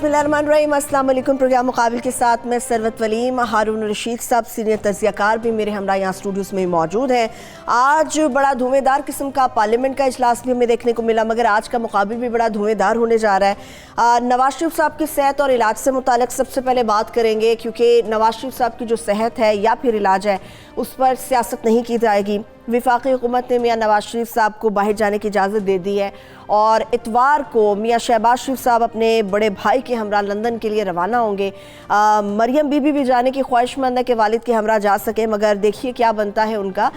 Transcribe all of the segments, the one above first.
बिस्मिल्लाहिर्रहमानिर्रहीम। अस्सलाम वालेकुम। प्रोग्राम मुकाबिल के साथ मैं सरवत वलीम, हारून रशीद साहब सीनियर तज़कियाकार भी मेरे हमरा यहाँ स्टूडियोज़ में मौजूद हैं। आज बड़ा धुएंधार किस्म का पार्लियामेंट का इजलास भी हमें देखने को मिला, मगर आज का मुकाबिल भी बड़ा धुएंधार होने जा रहा है। नवाज शरीफ साहब की सेहत और इलाज से मुतालिक सबसे पहले बात करेंगे, क्योंकि नवाज शरीफ साहब की जो सेहत है या फिर इलाज है उस पर सियासत नहीं की जाएगी। वफाकी हुकूमत ने मियाँ नवाज शरीफ साहब को बाहर जाने की इजाज़त दे दी है और इतवार को मियाँ शहबाज शरीफ साहब अपने बड़े भाई के हमरा लंदन के लिए रवाना होंगे। मरियम बीबी भी जाने की ख्वाहिशमंद है कि वालिद के हमरा जा सके, मगर देखिए क्या बनता है उनका।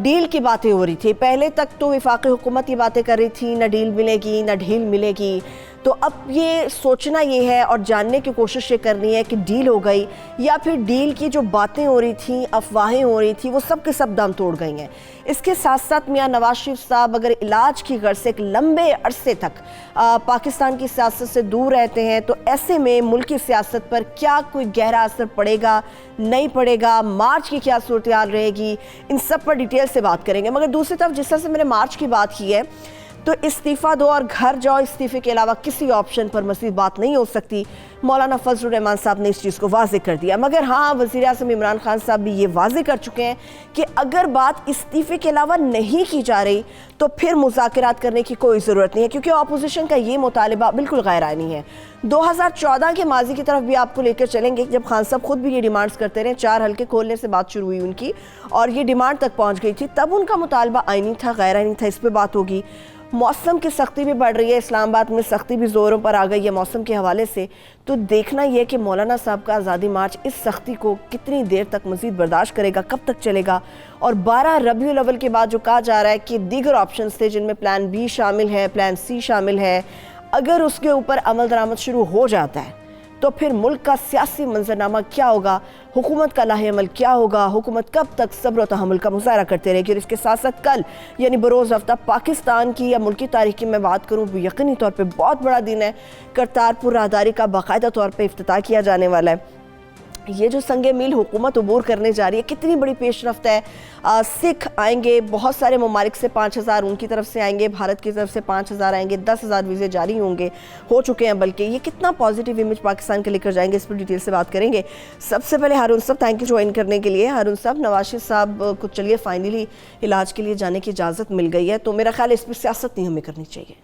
डील की बातें हो रही थी, पहले तक तो वफाकी हुकूमत की बातें कर रही थी, न डील मिलेगी न ढील मिलेगी। तो अब ये सोचना ये है और जानने की कोशिश ये करनी है कि डील हो गई या फिर डील की जो बातें हो रही थी, अफवाहें हो रही थी, वो सब के सब दम तोड़ गई हैं। इसके साथ साथ मियाँ नवाज शरीफ साहब अगर इलाज की गर्ज से एक लंबे अरसे तक पाकिस्तान की सियासत से दूर रहते हैं, तो ऐसे में मुल्क की सियासत पर क्या कोई गहरा असर पड़ेगा, नहीं पड़ेगा, मार्च की क्या सूरत हाल रहेगी, इन सब पर डिटेल से बात करेंगे। मगर दूसरी तरफ जिस तरह से मैंने मार्च की बात की है, तो इस्तीफ़ा दो और घर जाओ, इस्तीफ़े के अलावा किसी ऑप्शन पर मज़ीद बात नहीं हो सकती। मौलाना फजलुर रहमान साहब ने इस चीज़ को वाज़ेह कर दिया, मगर हाँ, वज़ीर आज़म इमरान खान साहब भी ये वाज़ेह कर चुके हैं कि अगर बात इस्तीफ़े के अलावा नहीं की जा रही तो फिर मुज़ाकरात करने की कोई ज़रूरत नहीं है, क्योंकि अपोजिशन का ये मुतालिबा बिल्कुल गैर-आइनी है। 2014 के माजी की तरफ भी आपको लेकर चलेंगे, जब खान साहब खुद भी ये डिमांड्स करते रहे, 4 हल्के खोलने से बात शुरू हुई उनकी और ये डिमांड तक पहुँच गई थी, तब उनका मुतालबा आइनी था, गैर-आइनी था, इस पर बात होगी। मौसम की सख्ती भी बढ़ रही है, इस्लामाबाद में सख्ती भी ज़ोरों पर आ गई है मौसम के हवाले से, तो देखना यह कि मौलाना साहब का आज़ादी मार्च इस सख्ती को कितनी देर तक मज़ीद बर्दाश्त करेगा, कब तक चलेगा। और 12 रबीउल अव्वल के बाद जो कहा जा रहा है कि दीगर ऑप्शंस थे जिनमें प्लान बी शामिल है, प्लान सी शामिल है, अगर उसके ऊपर अमल दरामद शुरू हो जाता है तो फिर मुल्क का सियासी मंजरनामा क्या होगा, हुकूमत का लाहे अमल क्या होगा, हुकूमत कब तक सब्र और तहम्मुल का मुजाहरा करते रहेगी। और इसके साथ साथ कल यानी बरोज़ हफ्ता पाकिस्तान की या मुल्की तारीख की मैं बात करूँ, यकीनी तौर पे बहुत बड़ा दिन है। करतारपुर राहदारी का बाकायदा तौर पे इफ्तिताह किया जाने वाला है। ये जो संगे मील हुकूमत अबूर करने जा रही है, कितनी बड़ी पेशरफ्त है। सिख आएंगे बहुत सारे ममालिक से, 5000 उनकी तरफ से आएंगे, भारत की तरफ से 5000 आएंगे, 10,000 वीज़े जारी होंगे, हो चुके हैं बल्कि। ये कितना पॉजिटिव इमेज पाकिस्तान के लेकर जाएंगे, इस पर डिटेल से बात करेंगे। सबसे पहले हारून साहब, थैंक यू ज्वाइन करने के लिए। हारून साहब, नवाज शरीफ साहब को चलिए फाइनली इलाज के लिए जाने की इजाज़त मिल गई है, तो मेरा ख्याल है इस पर सियासत नहीं हमें करनी चाहिए,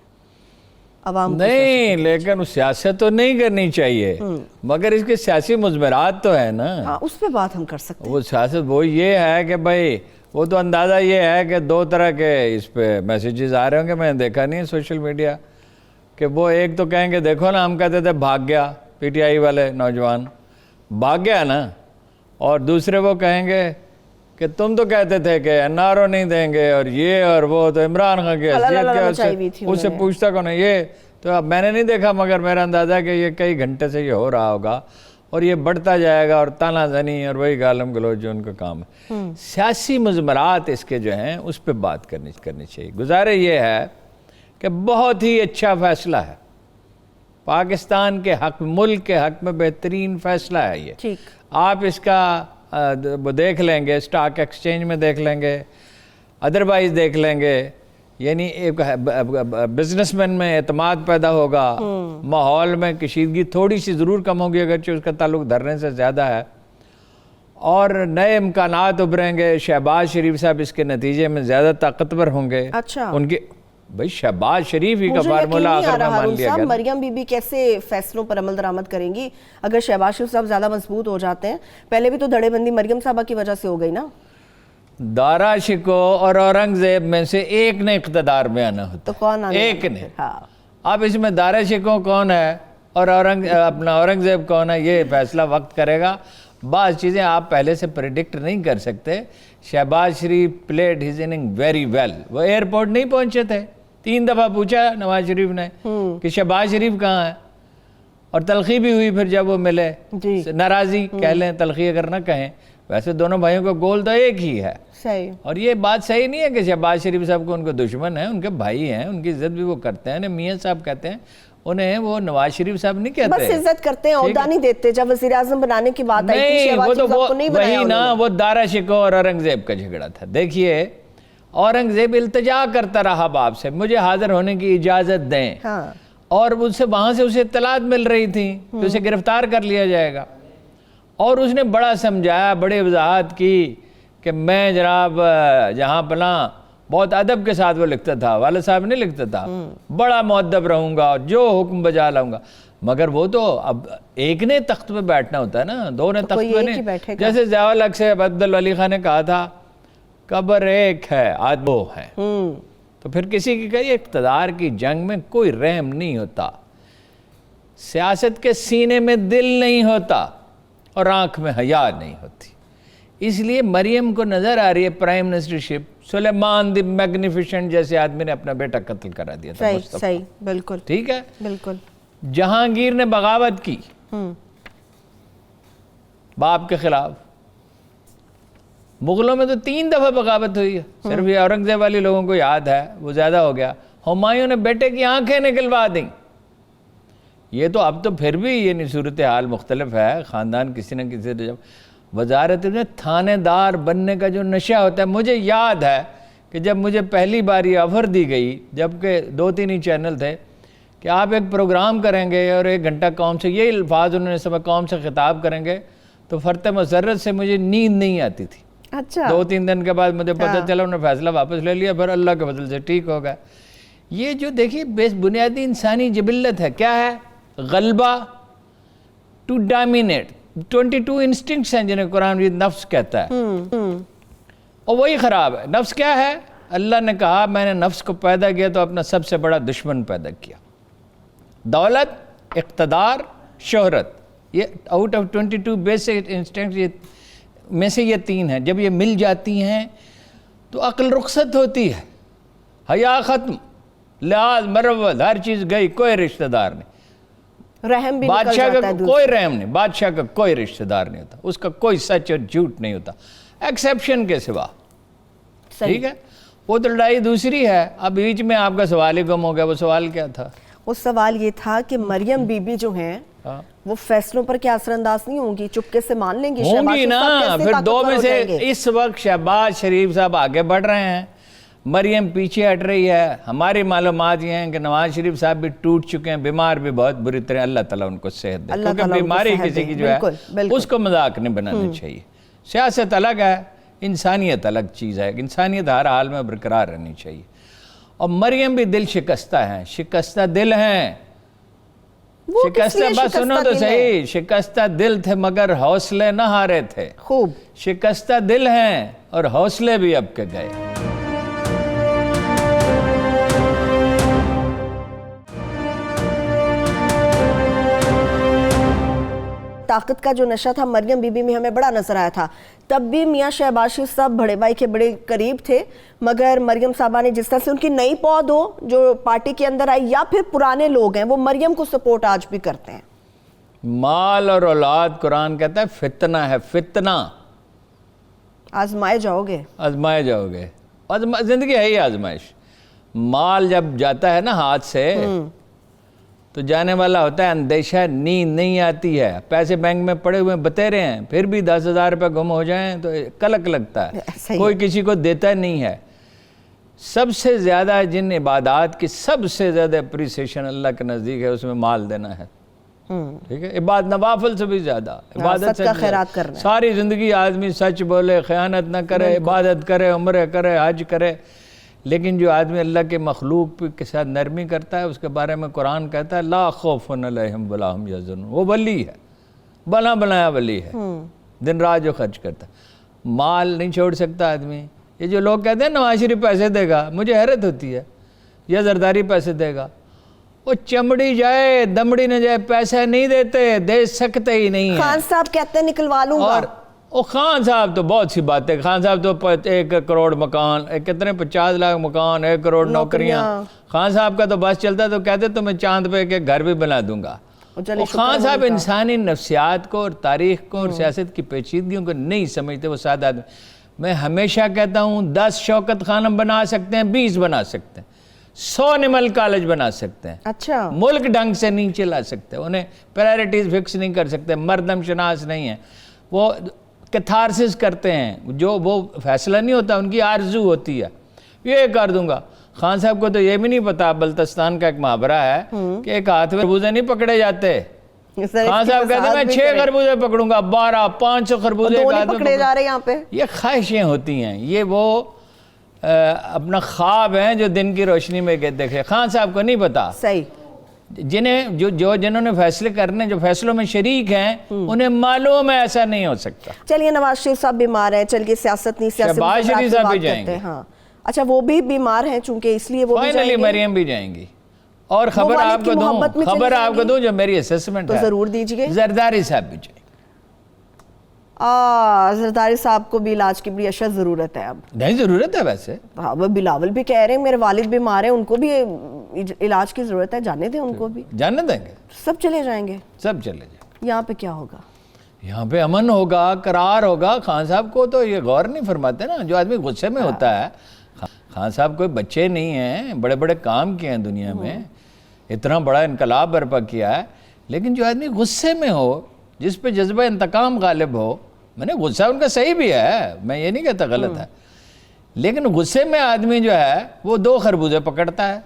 अवाम नहीं, लेकिन सियासत तो नहीं करनी चाहिए, मगर इसके सियासी मुज़मरात तो है ना। हाँ, उस पर बात हम कर सकते हैं। वो सियासत वो ये है कि भाई, वो तो अंदाज़ा ये है कि 2 तरह के इस पे मैसेजेस आ रहे होंगे, मैंने देखा नहीं है सोशल मीडिया, कि वो एक तो कहेंगे देखो ना, हम कहते थे भाग गया, पीटीआई वाले नौजवान भाग गया ना, और दूसरे वो कहेंगे कि तुम तो कहते थे कि एनआरओ नहीं देंगे और ये और वो, तो इमरान खान की हैसियत क्या, उससे पूछता कौन है ये। तो अब मैंने नहीं देखा, मगर मेरा अंदाज़ा है कि ये कई घंटे से ये हो रहा होगा और ये बढ़ता जाएगा, और तानाज़नी और वही गालम गलोच जो उनका काम है। सियासी मुज़मरात इसके जो हैं उस पर बात करनी चाहिए। गुज़ारे ये है कि बहुत ही अच्छा फ़ैसला है, पाकिस्तान के हक़, मुल्क के हक़ में बेहतरीन फ़ैसला है ये। ठीक, आप इसका वो देख लेंगे, स्टॉक एक्सचेंज में देख लेंगे, अदरवाइज देख लेंगे, यानी एक बिजनेसमैन में एतमाद पैदा होगा, माहौल में कशीदगी थोड़ी सी ज़रूर कम होगी अगरचे उसका ताल्लुक धरने से ज़्यादा है, और नए इम्कानात उभरेंगे। शहबाज शरीफ साहब इसके नतीजे में ज़्यादा ताकतवर होंगे। अच्छा, उनके भाई शहबाज शरीफ ही का फार्मूला आखिर में मान लिया गया। मरियम बीबी कैसे फैसलों पर अमल दरामद करेंगी अगर शहबाज शरीफ साहब ज्यादा मजबूत हो जाते हैं? पहले भी तो धड़ेबंदी मरियम साहबा की वजह से हो गई ना। दारा शिको और औरंगजेब में से एक ने इक़्तिदार में आना होता, तो कौन आने एक ने। हाँ। अब इसमें दारा शिको कौन है और औरंगजेब कौन है, ये फैसला वक्त करेगा। बाज़ चीज़ें आप पहले से प्रेडिक्ट नहीं कर सकते। Shahbaz Sharif played his inning very well. वो एयरपोर्ट नहीं पहुंचे थे, 3 दफ़ा पूछा नवाज शरीफ ने कि शहबाज शरीफ कहाँ है, और तलखी भी हुई फिर जब वो मिले, नाराज़ी कह लें, तलखी अगर ना कहें। वैसे दोनों भाइयों का गोल तो एक ही है। सही। और ये बात सही नहीं है कि शहबाज शरीफ साहब को उनको दुश्मन है, उनके भाई हैं, उनकी इज्जत भी वो करते हैं। मियाँ साहब कहते हैं उन्हें, वो नवाज शरीफ साहब नहीं कहते, बस इज्जत करते हैं, औहदा नहीं देते। जब वज़ीर आज़म बनाने की बात आई थी, वो तो वही ना, वो दारा शिको और औरंगजेब का झगड़ा था। देखिए, औरंगजेब इल्तिजा करता रहा बाप से, मुझे हाजिर होने की इजाज़त दें। हाँ। اور اس سے وہاں سے اسے اطلاعات مل رہی تھیں کہ اسے گرفتار کر لیا جائے گا، اور اس نے بڑا سمجھایا، بڑی وضاحت کی کہ میں جناب جہاں پناہ، بہت ادب کے ساتھ وہ لکھتا تھا، والد صاحب نہیں لکھتا تھا، بڑا مؤدب رہوں گا، جو حکم بجا لاؤں گا. مگر وہ تو اب ایک نے تخت پہ بیٹھنا ہوتا ہے نا، دو نے تخت پہ نہیں. جیسے ضیاء الحق سے عبد الولی خان نے کہا تھا قبر ایک ہے آدمی دو ہے. تو پھر کسی کی کہی اقتدار کی جنگ میں کوئی رحم نہیں ہوتا، سیاست کے سینے میں دل نہیں ہوتا، اور آنکھ میں حیا نہیں ہوتی. اس لیے مریم کو نظر آ رہی ہے پرائم منسٹرشپ، سلیمان دی میگنیفیشنٹ جیسے آدمی نے اپنا بیٹا قتل کرا دیا تھا. صحیح، بالکل ٹھیک ہے. بالکل. جہانگیر نے بغاوت کی باپ کے خلاف. مغلوں میں تو 3 دفعہ بغاوت ہوئی ہے، صرف یہ اورنگزیب والی لوگوں کو یاد ہے، وہ زیادہ ہو گیا. ہمایوں نے بیٹے کی آنکھیں نکلوا دیں. یہ تو اب تو پھر بھی یہ صورتحال مختلف ہے. خاندان کسی نہ کسی جب وزارت میں تھانے دار بننے کا جو نشہ ہوتا ہے، مجھے یاد ہے کہ جب مجھے پہلی بار یہ آفر دی گئی، جبکہ 2-3 ہی چینل تھے، کہ آپ ایک پروگرام کریں گے اور 1 گھنٹہ قوم سے، یہ الفاظ انہوں نے سب قوم سے خطاب کریں گے، تو فرط مسرت سے مجھے نیند نہیں آتی تھی. اچھا. 2-3 دن کے بعد مجھے پتہ چلا انہوں نے فیصلہ واپس لے لیا، پھر اللہ کے فضل سے ٹھیک ہو گیا. یہ جو دیکھیے بنیادی انسانی جبلت ہے، کیا ہے؟ غلبہ، ٹو ڈومینیٹ. 22 انسٹنکٹس ہیں جنہیں قرآن مجید نفس کہتا ہے، اور وہی خراب ہے. نفس کیا ہے؟ اللہ نے کہا میں نے نفس کو پیدا کیا تو اپنا سب سے بڑا دشمن پیدا کیا. دولت، اقتدار، شہرت، یہ آؤٹ آف 22 بیسک انسٹنکٹس میں سے یہ 3 ہیں. جب یہ مل جاتی ہیں تو عقل رخصت ہوتی ہے، حیا ختم، لحاظ، مروت، ہر چیز گئی، کوئی رشتہ دار نہیں. رحم بھی بادشاہ کا کوئی رحم نہیں، بادشاہ کا کوئی رشتہ دار نہیں ہوتا، اس کا کوئی سچ اور جھوٹ نہیں ہوتا ایکسیپشن کے سوا. ٹھیک ہے. وہ تو لڑائی دوسری ہے. اب بیچ میں آپ کا سوال ہی گم ہو گیا. وہ سوال کیا تھا؟ وہ سوال یہ تھا کہ مریم بی بی جو ہیں وہ فیصلوں پر کیا اثر انداز نہیں ہوں گی؟ چپکے سے مان لیں گی؟ ہوں گی نا. پھر 2 میں سے اس وقت شہباز شریف صاحب آگے بڑھ رہے ہیں، مریم پیچھے ہٹ رہی ہے. ہماری معلومات یہ ہیں کہ نواز شریف صاحب بھی ٹوٹ چکے ہیں، بیمار بھی بہت بری طرح. اللہ تعالیٰ ان کو صحت دے، کیونکہ بیماری کسی کی جو ہے اس کو مذاق نہیں بنانا چاہیے. سیاست الگ ہے، انسانیت الگ چیز ہے. انسانیت ہر حال میں برقرار رہنی چاہیے. اور مریم بھی دل شکستہ ہیں، شکستہ دل ہیں. شکستہ، بس سنو تو صحیح، شکستہ دل تھے مگر حوصلے نہ ہارے تھے. خوب. شکستہ دل ہیں اور حوصلے بھی اب کے گئے. طاقت کا جو نشہ تھا مریم بی بی میں ہمیں بڑا نظر آیا تھا. تب بھی میاں شہباز شریف صاحب بڑے بھائی کے بڑے قریب تھے، مگر مریم صاحبہ نے جس طرح سے ان کی نئی پود ہو جو پارٹی کے اندر آئی، یا پھر پرانے لوگ ہیں وہ مریم کو سپورٹ آج بھی کرتے ہیں. مال اور اولاد قرآن کہتا ہے فتنہ ہے، فتنہ. آزمائے جاؤ گے. آزمائے جاؤ گے. زندگی ہے ہی آزمائش. مال جب جاتا ہے نا ہاتھ سے تو جانے والا ہوتا ہے اندیشہ، نیند نہیں آتی ہے. پیسے بینک میں پڑے ہوئے بتیرے ہیں، پھر بھی 10,000 روپے گم ہو جائیں تو کلک لگتا ہے. کوئی کسی کو دیتا نہیں ہے. سب سے زیادہ جن عبادات کی سب سے زیادہ اپریسیشن اللہ کے نزدیک ہے، اس میں مال دینا ہے. ٹھیک ہے. نوافل سے بھی زیادہ، عبادت سے خیرات کرنا. ساری زندگی آدمی سچ بولے، خیانت نہ کرے، عبادت کرے، عمرے کرے، حج کرے، لیکن جو آدمی اللہ کے مخلوق کے ساتھ نرمی کرتا ہے اس کے بارے میں قرآن کہتا ہے لا خوف علیہم ولا ہم یحزنون. وہ ولی ہے، بنا بنایا ولی ہے، دن رات جو خرچ کرتا ہے. مال نہیں چھوڑ سکتا آدمی. یہ جو لوگ کہتے ہیں نواز شریف پیسے دے گا، مجھے حیرت ہوتی ہے. یا زرداری پیسے دے گا، وہ چمڑی جائے دمڑی نہ جائے، پیسے نہیں دیتے، دے سکتے ہی نہیں ہیں. خان صاحب کہتے ہیں نکلوا لوں گا. اور خان صاحب تو بہت سی باتیں. خان صاحب تو 1 کروڑ مکان، کتنے 50 لاکھ مکان، 1 کروڑ نوکریاں. خان صاحب کا تو بس چلتا تو کہتے تو میں چاند پہ کے گھر بھی بنا دوں گا. خان صاحب انسانی نفسیات کو اور تاریخ کو اور سیاست کی پیچیدگیوں کو نہیں سمجھتے. وہ سادہ آدمی. میں ہمیشہ کہتا ہوں 10 شوکت خانم بنا سکتے ہیں، 20 بنا سکتے ہیں، 100 نمل کالج بنا سکتے ہیں. اچھا. ملک ڈھنگ سے نہیں چلا سکتے. انہیں پرائرٹیز فکس نہیں کر سکتے. مردم شناس نہیں ہیں. وہ کیتھارسس کرتے ہیں. جو وہ فیصلہ نہیں ہوتا، ان کی آرزو ہوتی ہے، یہ کر دوں گا. خان صاحب کو تو یہ بھی نہیں پتا، بلتستان کا ایک محاورہ ہے کہ ایک ہاتھ میں خربوزے نہیں پکڑے جاتے. خان صاحب کہتے ہیں میں 6 خربوزے پکڑوں گا، 12 500 خربوزے ایک ہاتھ میں پکڑے جا رہے ہیں یہاں پہ. یہ خواہشیں ہوتی ہیں، یہ وہ اپنا خواب ہیں جو دن کی روشنی میں دیکھے. خان صاحب کو نہیں پتا. صحیح. جنہوں نے فیصلے کرنے، جو فیصلوں میں شریک ہیں، انہیں معلوم ہے ایسا نہیں ہو سکتا. چلیے نواز شریف صاحب بیمار ہیں، چلیے سیاست نہیں، سیاست شہباز شریف صاحب بھی جائیں گے. ہاں اچھا وہ بھی بیمار ہیں چونکہ اس لیے وہ بھی فائنلی مریم بھی جائیں گی. اور خبر آپ کو دوں جو میری اسیسمنٹ ہے، تو ضرور دیجیے. زرداری صاحب بھی جائیں گے. زرداری صاحب کو بھی علاج کی بڑی اشد ضرورت ہے. اب نہیں ضرورت ہے ویسے. ہاں بلاول بھی کہہ رہے ہیں میرے والد بیمار ہیں، ان کو بھی علاج کی ضرورت ہے، جانے دیں ان کو بھی. جانے دیں گے. سب چلے جائیں گے. سب چلے جائیں. یہاں پہ کیا ہوگا؟ یہاں پہ امن ہوگا، قرار ہوگا. خان صاحب کو تو یہ غور نہیں فرماتے نا. جو آدمی غصے میں ہوتا ہے، خان صاحب کوئی بچے نہیں ہیں، بڑے بڑے کام کیے ہیں دنیا میں، اتنا بڑا انقلاب برپا کیا ہے. لیکن جو آدمی غصے میں ہو، جس پہ جذبہ انتقام غالب ہو، میں نے غصہ ان کا صحیح بھی ہے، میں یہ نہیں کہتا غلط ہے، لیکن غصے میں آدمی جو ہے وہ 2 خربوزے پکڑتا ہے،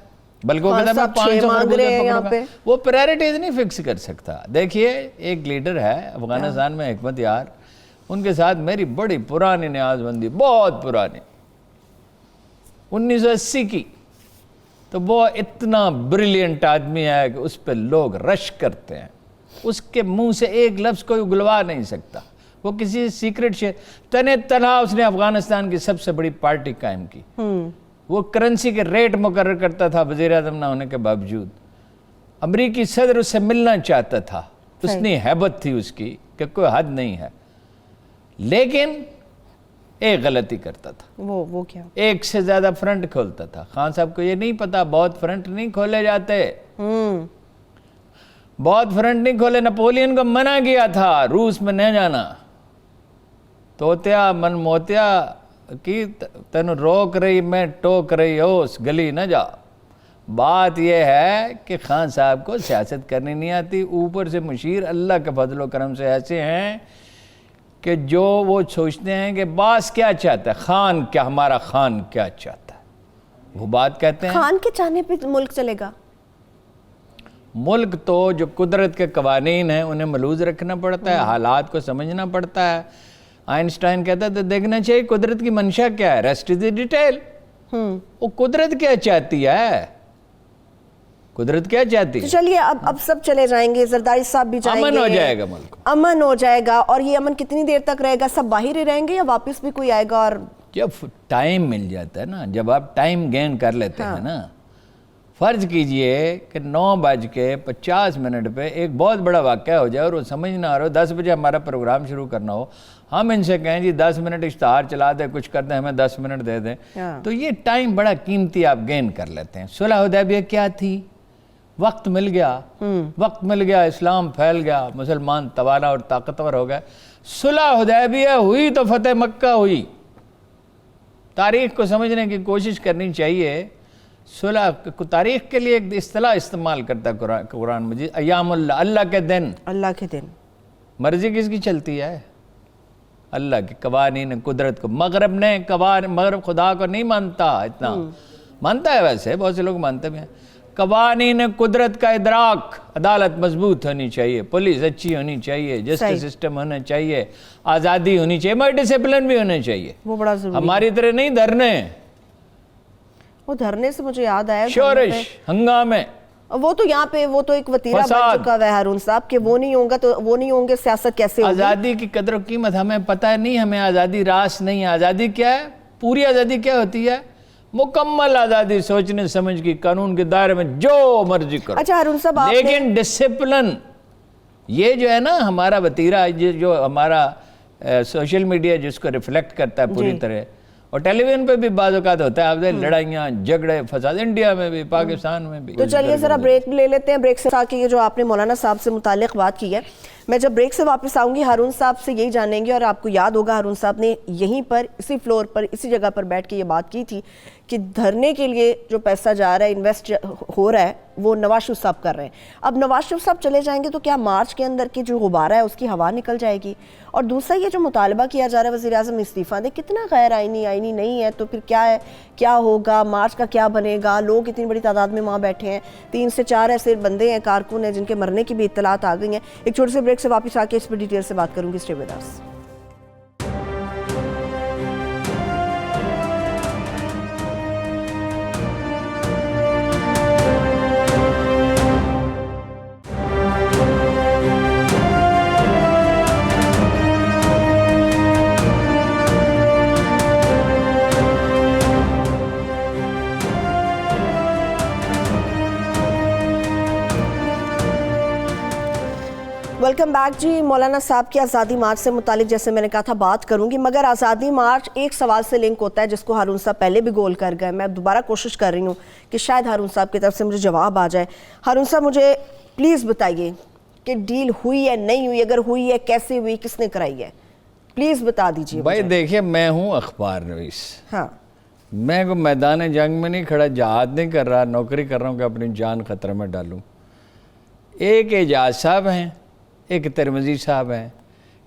بلکہ وہ کہتا ہے میں 500 خربوزے پکڑوں گا. وہ پرائرٹیز نہیں فکس کر سکتا. دیکھیے ایک لیڈر ہے افغانستان میں، حکمت یار، ان کے ساتھ میری بڑی پرانی نیاز بندی، بہت پرانی، 1980 کی. تو وہ اتنا بریلینٹ آدمی ہے کہ اس پہ لوگ رش کرتے ہیں. اس کے منہ سے ایک لفظ کوئی اگلوا نہیں سکتا. وہ کسی سیکرٹ تنہا اس نے افغانستان کی سب سے بڑی پارٹی قائم کی. وہ کرنسی کے ریٹ مقرر کرتا تھا وزیر اعظم نہ ہونے کے باوجود. امریکی صدر اس سے ملنا چاہتا تھا. اتنی ہیبت تھی اس کی کہ کوئی حد نہیں ہے. لیکن ایک غلطی کرتا تھا. وہ کیا؟ ایک سے زیادہ فرنٹ کھولتا تھا. خان صاحب کو یہ نہیں پتا بہت فرنٹ نہیں کھولے جاتے. بہت فرنٹ نہیں کھولے. نپولین کو منع کیا تھا روس میں نہیں جانا. توتیا من موتیا کی تن روک رہی میں ٹوک رہی ہو اس گلی نہ جا. بات یہ ہے کہ خان صاحب کو سیاست کرنی نہیں آتی. اوپر سے مشیر اللہ کے فضل و کرم سے ایسے ہیں کہ جو وہ سوچتے ہیں کہ باس کیا چاہتا ہے، خان کیا، ہمارا خان کیا چاہتا ہے، وہ بات کہتے ہیں. خان کے چاہنے پہ ملک چلے گا؟ ملک تو جو قدرت کے قوانین ہیں انہیں ملوز رکھنا پڑتا ہے، حالات کو سمجھنا پڑتا ہے. آئنسٹائن کہتا ہے تو دیکھنا چاہیے قدرت کی منشا کیا ہے. Rest is the detail. وہ قدرت کیا چاہتی ہے، قدرت کیا چاہتی ہے. چلیے اب سب چلے جائیں گے، زرداری صاحب بھی جائیں گے، امن ہو جائے گا، ملک امن ہو جائے گا. اور یہ امن کتنی دیر تک رہے گا؟ سب باہر ہی رہیں گے یا واپس بھی کوئی آئے گا؟ اور جب ٹائم مل جاتا ہے نا، جب آپ ٹائم گین کر لیتے ہیں نا، فرض کیجئے کہ 9:50 پہ ایک بہت بڑا واقعہ ہو جائے اور وہ سمجھ نہ آ رہا ہو، 10 بجے ہمارا پروگرام شروع کرنا ہو، ہم ان سے کہیں جی 10 منٹ اشتہار چلا دیں، کچھ کر دیں، ہمیں 10 منٹ دے دیں، تو یہ ٹائم بڑا قیمتی آپ گین کر لیتے ہیں. صلح حدیبیہ کیا تھی؟ وقت مل گیا، اسلام پھیل گیا، مسلمان توانا اور طاقتور ہو گئے. صلح حدیبیہ ہوئی تو فتح مکہ ہوئی. تاریخ کو سمجھنے کی کوشش کرنی چاہیے. صلح تاریخ کے لیے ایک اصطلاح استعمال کرتا ہے قرآن مجید، ایام اللہ، اللہ کے دن. اللہ کے دن. مرضی کس کی چلتی ہے؟ اللہ کی. قوانین قدرت کو مغرب خدا کو نہیں مانتا. اتنا مانتا ہے ویسے، بہت سے لوگ مانتے بھی ہیں. قوانین قدرت کا ادراک، عدالت مضبوط ہونی چاہیے، پولیس اچھی ہونی چاہیے، جسٹس سسٹم ہونا چاہیے، آزادی ہونی چاہیے، مگر ڈسپلن بھی ہونا چاہیے. وہ بڑا ضروری. ہماری طرح نہیں دھرنے. وہ دھرنے سے مجھے یاد آیا، شورش، ہنگامے. وہ تو یہاں پہ وہ تو ایک وتیرہ بن چکا ہے ہارون صاحب کہ وہ نہیں ہوگا تو وہ نہیں ہوں گے، سیاست کیسے ہوگی؟ آزادی کی قدر و قیمت ہمیں پتہ نہیں. ہمیں آزادی راس نہیں ہے. آزادی کیا ہے؟ پوری آزادی کیا ہوتی ہے؟ مکمل آزادی، سوچنے سمجھ کی، قانون کے دائرے میں جو مرضی کرو. اچھا ہارون صاحب، لیکن ڈسپلن یہ جو ہے نا ہمارا وتیرہ، جو ہمارا سوشل میڈیا جس کو ریفلیکٹ کرتا ہے پوری طرح، اور ٹیلی ویژن پہ بھی بعض اوقات ہوتا ہے، آپ دیکھ لڑائیاں، جھگڑے، فساد، انڈیا میں بھی، پاکستان میں بھی. تو چلیے ذرا بریک لے لیتے ہیں. بریک سے آ کے یہ جو آپ نے مولانا صاحب سے متعلق بات کی ہے، मैं जब ब्रेक से वापस आऊंगी हारून साहब से यही जानेंगे, और आपको याद होगा हारून साहब ने यहीं पर इसी फ्लोर पर इसी जगह पर बैठ के ये बात की थी कि धरने के लिए जो पैसा जा रहा है, इन्वेस्ट हो रहा है, वो नवाज शरीफ साहब कर रहे हैं। अब नवाज शरीफ साहब चले जाएंगे तो क्या मार्च के अंदर की जो गुब्बारा है उसकी हवा निकल जाएगी? और दूसरा ये जो मुतालबा किया जा रहा है वज़ीर आज़म इस्तीफ़ा दे, कितना गैर आइनी नहीं है तो फिर क्या है, क्या होगा, मार्च का क्या बनेगा? लोग इतनी बड़ी तादाद में वहाँ बैठे हैं, 3 से 4 ऐसे बंदे हैं, कारकुन हैं जिनके मरने की भी इत्तलात आ गई हैं। एक छोटे से ब्रेक से वापस आके इस पर डिटेल से बात करूँगी। Stay with us. Welcome back जी। मौलाना साहब की आज़ादी मार्च से मुतालिक जैसे मैंने कहा था बात करूंगी, मगर आज़ादी मार्च एक सवाल से लिंक होता है जिसको हारून साहब पहले भी गोल कर गए। मैं दोबारा कोशिश कर रही हूँ कि शायद हारून साहब की तरफ से मुझे जवाब आ जाए। हारून साहब मुझे प्लीज़ बताइए कि डील हुई है नहीं हुई, अगर हुई है कैसे हुई, किसने कराई है, प्लीज़ बता दीजिए। भाई देखिए, मैं हूँ अखबार नवीस, हाँ, मैं को मैदान जंग में नहीं खड़ा, जहाद नहीं कर रहा, नौकरी कर रहा हूँ कि अपनी जान खतरे में डालूँ। एक एजाज साहब हैं, एक तिरमिजी साहब हैं।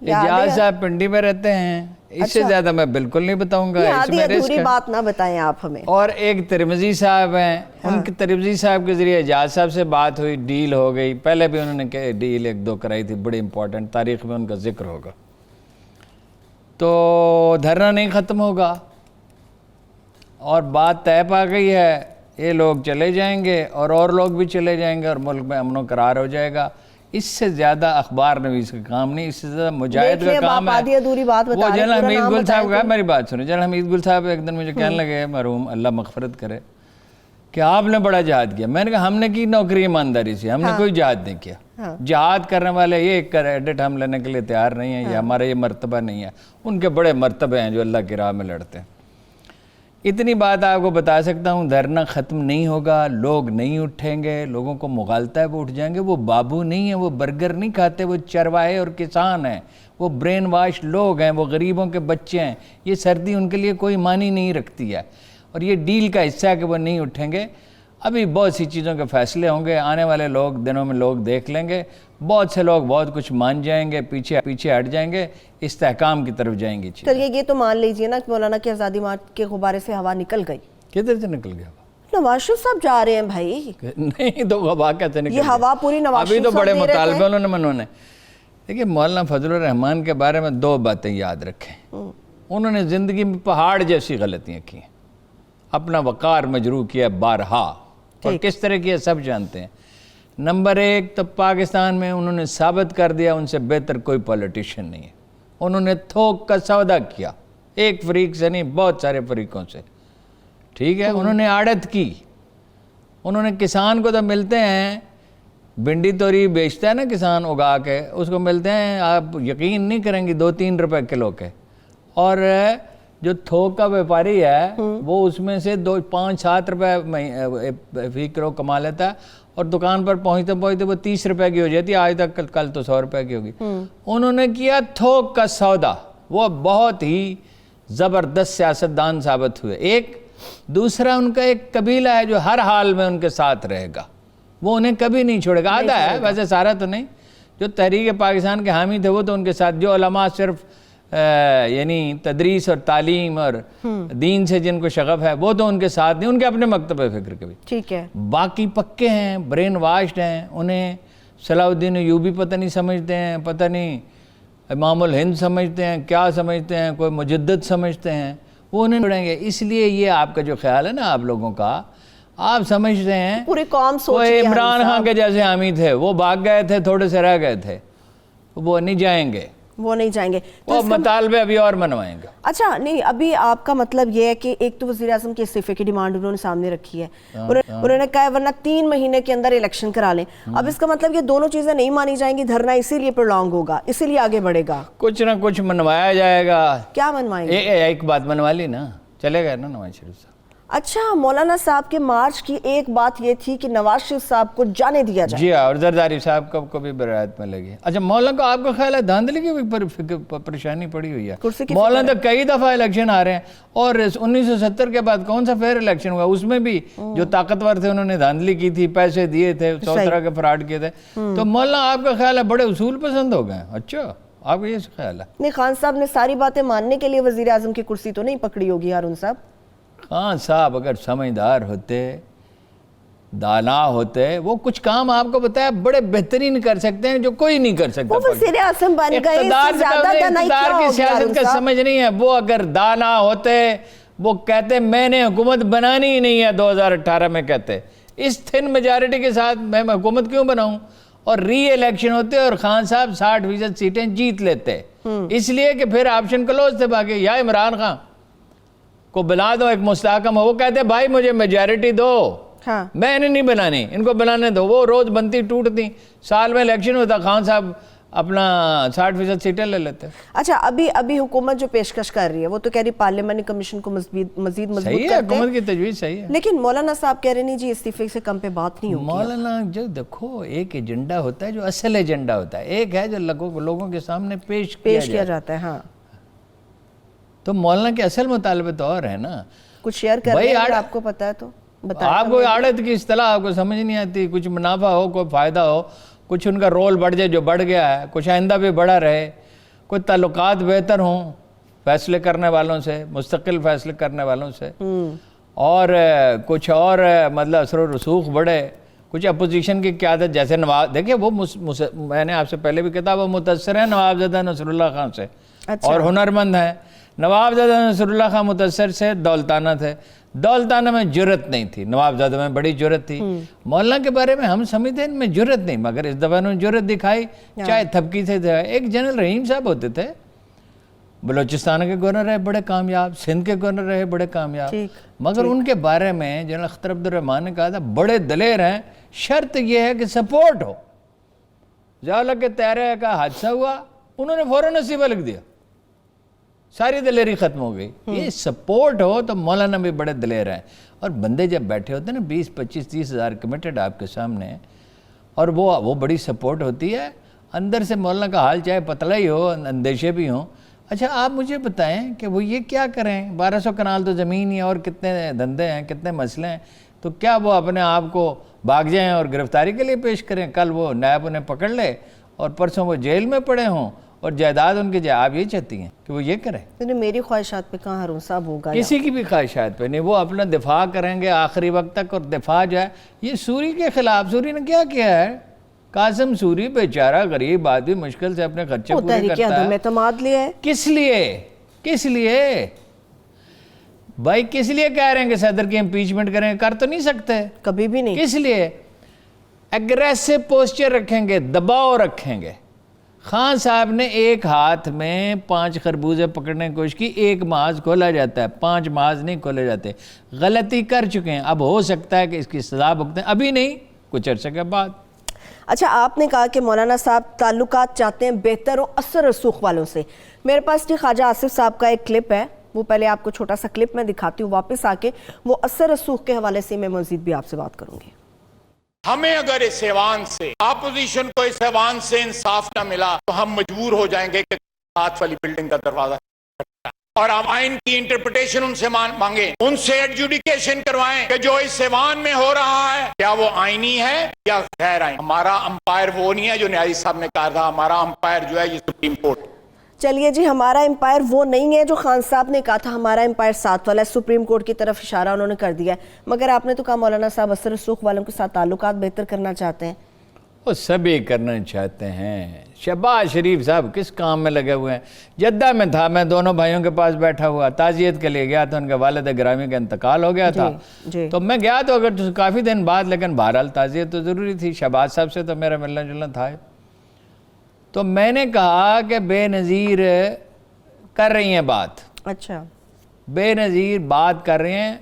एजाज साहब पिंडी में रहते हैं, इससे ज्यादा मैं बिल्कुल नहीं बताऊंगा, इसमें रिस्क है। बात ना बताएं आप हमें। और एक तिरमिजी साहब हैं, उनके तिरमिजी साहब के जरिए एजाज साहब से बात हुई, डील हो गई। पहले भी उन्होंने डील 1-2 कराई थी, बड़ी इंपॉर्टेंट, तारीख में उनका जिक्र होगा। तो धरना नहीं ख़त्म होगा और बात तय पा गई है, ये लोग चले जाएंगे और लोग भी चले जाएंगे और मुल्क में अमन करार हो जाएगा। इससे ज़्यादा अखबार नवीस का काम नहीं, इससे ज़्यादा मुजाहिद का काम है। वो जनरल हमीद गुल साहब का, मेरी बात सुनिए, जनरल हमीद गुल साहब एक दिन मुझे कहने लगे, मरहूम अल्लाह मग़फ़िरत करे, कि आपने बड़ा जहाद किया। मैंने कहा हमने की नौकरी ईमानदारी से, हमने कोई जहाद नहीं किया। जहाद करने वाले ये क्रेडिट हम लेने के लिए तैयार नहीं है, ये हमारा ये मर्तबा नहीं है। उनके बड़े मर्तबे हैं जो अल्लाह की राह में लड़ते हैं। इतनी बात आपको बता सकता हूँ, धरना ख़त्म नहीं होगा, लोग नहीं उठेंगे, लोगों को मुगालता है वो उठ जाएंगे। वो बाबू नहीं है, वो बर्गर नहीं खाते, वो चरवाहे और किसान हैं, वो ब्रेन वाश लोग हैं, वो गरीबों के बच्चे हैं। ये सर्दी उनके लिए कोई मानी नहीं रखती है और ये डील का हिस्सा है कि वो नहीं उठेंगे। अभी बहुत सी चीज़ों के फैसले होंगे, आने वाले दिनों में लोग देख लेंगे। बहुत से लोग बहुत कुछ मान जाएंगे, पीछे हट जाएंगे, इस्तेहकाम की तरफ जाएंगी। चलिए ये तो मान लीजिए ना कि मौलाना की आज़ादी मार्च के गुब्बारे से हवा निकल गई। किधर से निकल गया? नवाज शरीफ साहब जा रहे हैं भाई। नहीं तो हवा कैसे निकल? ये हवा पूरी नवाज अभी तो बड़े मुतालबे उन्होंने। देखिए, मौलाना फजलुर रहमान के बारे में 2 बातें याद रखें। उन्होंने ज़िंदगी में पहाड़ जैसी गलतियाँ की, अपना वक़ार मजरूह किया बारहा, और किस तरह की सब जानते हैं। नंबर 1 तो पाकिस्तान में उन्होंने साबित कर दिया उनसे बेहतर कोई पॉलिटिशियन नहीं है। उन्होंने थोक का सौदा किया, एक फरीक से नहीं, बहुत सारे फरीकों से, ठीक है। उन्होंने आड़त की, उन्होंने किसान को तो मिलते हैं, भिंडी तोरी बेचता है ना किसान उगा के, उसको मिलते हैं, आप यकीन नहीं करेंगे, 2-3 रुपए किलो के। और जो थोक का व्यापारी है वो उसमें से 5-7 रुपए फी किलो कमा लेता है और दुकान पर पहुंचते पहुंचते वो 30 रुपए की हो जाती है। आज तक कल तो 100 रुपए की होगी। उन्होंने किया थोक का सौदा, वो बहुत ही ज़बरदस्त सियासतदान साबित हुए। एक दूसरा, उनका एक कबीला है जो हर हाल में उनके साथ रहेगा, वो उन्हें कभी नहीं छोड़ेगा। आधा है वैसे, सारा तो नहीं। जो तहरीक पाकिस्तान के हामी थे वो तो उनके साथ, जो उलमा सिर्फ यानी तदरीस और तालीम और दीन से जिनको शगफ है वो तो उनके साथ नहीं, उनके अपने मकतब फ़िक्र के भी, ठीक है। बाकी पक्के हैं, ब्रेन वाश्ड हैं, उन्हें सलाउद्दीन अय्यूबी पता नहीं समझते हैं, पता नहीं इमामुल हिंद समझते हैं, क्या समझते हैं, कोई मुजद्दिद समझते हैं, वो उन्हें छोड़ेंगे। इसलिए ये आपका जो ख्याल है ना आप लोगों का, आप समझते हैं पूरी कौम सोच, वो इमरान खान के जैसे हामी थे, वो भाग गए थे, थोड़े से रह गए थे, वो नहीं जाएंगे, वो नहीं जाएंगे, तो मुतालबे अभी और मनवाएंगे। अच्छा नहीं, अभी आपका मतलब ये है कि एक तो वज़ीर आज़म के इस्तीफे की डिमांड उन्होंने सामने रखी है, उन्होंने कहा वरना 3 महीने के अंदर इलेक्शन करा लें। अब इसका मतलब ये दोनों चीजें नहीं मानी जाएंगी, धरना इसीलिए प्रोलॉन्ग होगा, इसीलिए आगे बढ़ेगा, कुछ ना कुछ मनवाया जाएगा। क्या मनवाएंगे? एक बात मनवा ली ना, चलेगा ना नवाज शरीफ साहब? اچھا مولانا صاحب کے مارچ کی ایک بات یہ تھی کہ نواز شریف صاحب کو جانے دیا جائے. جی ہاں, اور زرداری صاحب کو بھی برائت میں لگی. اچھا مولانا کو آپ کا خیال ہے دھاندلی کی پریشانی پڑی ہوئی ہے؟ مولانا تو کئی دفعہ الیکشن آ رہے ہیں, اور 1970 کے بعد کون سا فیئر الیکشن ہوا, اس میں بھی جو طاقتور تھے انہوں نے دھاندلی کی تھی, پیسے دیے تھے, 100 طرح کے فراڈ کیے تھے. تو مولانا آپ کا خیال ہے بڑے اصول پسند ہو گئے؟ اچھا آپ کا یہ خیال ہے؟ نہیں, خان صاحب نے ساری باتیں ماننے کے لیے وزیر اعظم کی کرسی تو نہیں پکڑی ہوگی ہارون صاحب. خان صاحب اگر سمجھدار ہوتے, دانا ہوتے, وہ کچھ کام آپ کو بتایا بڑے بہترین کر سکتے ہیں جو کوئی نہیں کر سکتا. وہ وزیر اعظم بن گئے, اقتدار کی سیاست کا سمجھ نہیں ہے. وہ اگر دانا ہوتے وہ کہتے میں نے حکومت بنانی ہی نہیں ہے 2018 میں, کہتے اس تھن میجارٹی کے ساتھ میں حکومت کیوں بناؤں, اور ری الیکشن ہوتے اور خان صاحب 60% سیٹیں جیت لیتے. اس لیے کہ پھر آپشن کلوز تھے باقی, یا عمران خان کو بلا دو ایک مستحکم ہو, وہ کہتے بھائی مجھے میجارٹی دو, میں نے نہیں بنانی, ان کو بنانے دو. وہ روز بنتی ٹوٹتی, سال میں الیکشن ہوتا, خان صاحب اپنا 60% سیٹیں لے لیتے. اچھا ابھی حکومت جو پیشکش کر رہی ہے وہ تو کہہ رہی پارلیمانی کمیشن کو مزید مضبوط کرتے ہیں. حکومت کی تجویز صحیح ہے, لیکن مولانا صاحب کہہ رہے نہیں جی استعفے سے کم پہ بات نہیں ہوگی. مولانا جو دیکھو ایک ایجنڈا ہوتا ہے جو اصل ایجنڈا ہوتا ہے, ایک ہے جو لوگوں کے سامنے پیش کیا جاتا ہے. ہاں, تو مولانا کے اصل مطالبے تو اور ہے نا. کچھ شیئر کر رہے ہیں اگر آپ کو پتا ہے تو بتائیں. آپ کو عادت کی اصطلاح آپ کو سمجھ نہیں آتی, کچھ منافع ہو, کوئی فائدہ ہو, کچھ ان کا رول بڑھ جائے جو بڑھ گیا ہے, کچھ آئندہ بھی بڑھا رہے, کوئی تعلقات بہتر ہوں فیصلے کرنے والوں سے, مستقل فیصلے کرنے والوں سے, اور کچھ اور مطلب اثر و رسوخ بڑھے, کچھ اپوزیشن کی قیادت جیسے نواب, دیکھیں وہ میں نے آپ سے پہلے بھی کہا وہ متاثر ہیں نوابزادہ نصر اللہ خان سے, اور ہنرمند ہیں. نوابزادہ نصر اللہ خان متاثر سے دولتانہ تھے, دولتانہ میں جرت نہیں تھی, نوابزادہ میں بڑی جرت تھی. مولانا کے بارے میں ہم سمجھتے ہیں ان میں جرت نہیں, مگر اس دفعہ انہوں نے جرت دکھائی, چاہے تھپکی سے تھے. ایک جنرل رحیم صاحب ہوتے تھے, بلوچستان کے گورنر رہے بڑے کامیاب, سندھ کے گورنر رہے بڑے کامیاب, مگر ان کے بارے میں جنرل اختر عبد الرحمان نے کہا تھا بڑے دلیر ہیں, شرط یہ ہے کہ سپورٹ ہو. ضیاء کے طیارے کا حادثہ ہوا, انہوں نے فوراً استعفیٰ لکھ دیا, ساری دلیری ختم ہو گئی. یہ سپورٹ ہو تو مولانا بھی بڑے دلیر ہیں. اور بندے جب بیٹھے ہوتے ہیں نا 20, 25, 30 ہزار کمیٹڈ آپ کے سامنے, اور وہ بڑی سپورٹ ہوتی ہے, اندر سے مولانا کا حال چاہے پتلا ہی ہو, اندیشے بھی ہوں. اچھا آپ مجھے بتائیں کہ وہ یہ کیا کریں, 1200 کنال تو زمین ہی ہے, اور کتنے دھندے ہیں, کتنے مسئلے ہیں, تو کیا وہ اپنے آپ کو بھاگ جائیں اور گرفتاری کے لیے پیش کریں؟ کل وہ نیب انہیں پکڑ لے اور پرسوں وہ جیل میں پڑے ہوں اور جائیداد ان کی جائے. آپ یہ چاہتی ہیں کہ وہ یہ کریں؟ میری خواہشات پہ کہاں ہارون صاحب ہوگا, کسی کی بھی خواہشات پہ نہیں. وہ اپنا دفاع کریں گے آخری وقت تک, اور دفاع جو ہے یہ سوری کے خلاف. سوری نے کیا کیا ہے, قاسم سوری بیچارہ غریب آدمی مشکل سے اپنے خرچے پورے کرتا ہے. اعتماد لیا ہے. کس لیے بھائی, کس لیے کہہ رہے ہیں کہ صدر کی امپیچمنٹ کریں گے؟ کر تو نہیں سکتے, کبھی بھی نہیں. کس لیے ایگریسو پوسچر رکھیں گے, دباؤ رکھیں گے. خان صاحب نے ایک ہاتھ میں 5 خربوزے پکڑنے کی کوشش کی, ایک محاذ کھولا جاتا ہے, 5 محاذ نہیں کھولے جاتے. غلطی کر چکے ہیں, اب ہو سکتا ہے کہ اس کی سزا بھگتیں, ابھی نہیں کچھ عرصے کے بعد. اچھا آپ نے کہا کہ مولانا صاحب تعلقات چاہتے ہیں بہتر و اثر رسوخ والوں سے. میرے پاس خواجہ آصف صاحب کا ایک کلپ ہے, وہ پہلے آپ کو چھوٹا سا کلپ میں دکھاتی ہوں, واپس آ کے وہ اثر رسوخ کے حوالے سے میں مزید بھی آپ سے بات کروں گی. ہمیں اگر اس ایوان سے, اپوزیشن کو اس ایوان سے انصاف نہ ملا تو ہم مجبور ہو جائیں گے کہ ہاتھ والی بلڈنگ کا دروازہ اور ہم آئین کی انٹرپریٹیشن ان سے مانگیں, ان سے ایڈجوڈیکیشن کروائیں کہ جو اس ایوان میں ہو رہا ہے کیا وہ آئینی ہے یا غیر آئینی. ہمارا امپائر وہ نہیں ہے جو نیازی صاحب نے کہا تھا, ہمارا امپائر جو ہے یہ سپریم کورٹ. چلیے جی, ہمارا امپائر وہ نہیں ہے جو خان صاحب نے کہا تھا, ہمارا امپائر ساتھ والا ہے. سپریم کورٹ کی طرف اشارہ انہوں نے کر دیا ہے. مگر آپ نے تو کہا مولانا صاحب اثر رسوخ والوں کے ساتھ تعلقات بہتر کرنا چاہتے ہیں. وہ سبھی کرنا چاہتے ہیں. شہباز شریف صاحب کس کام میں لگے ہوئے ہیں؟ جدہ میں تھا, میں دونوں بھائیوں کے پاس بیٹھا ہوا, تعزیت کے لیے گیا تھا, ان کے والد گرامی کا انتقال ہو گیا تھا. تو میں گیا تو اگر کافی دن بعد, لیکن بہرحال تعزیت تو ضروری تھی. شہباز صاحب سے تو میرا ملنا جلنا تھا. تو میں نے کہا کہ بے نظیر کر رہی ہیں بات. اچھا, بے نظیر بات کر رہے ہیں.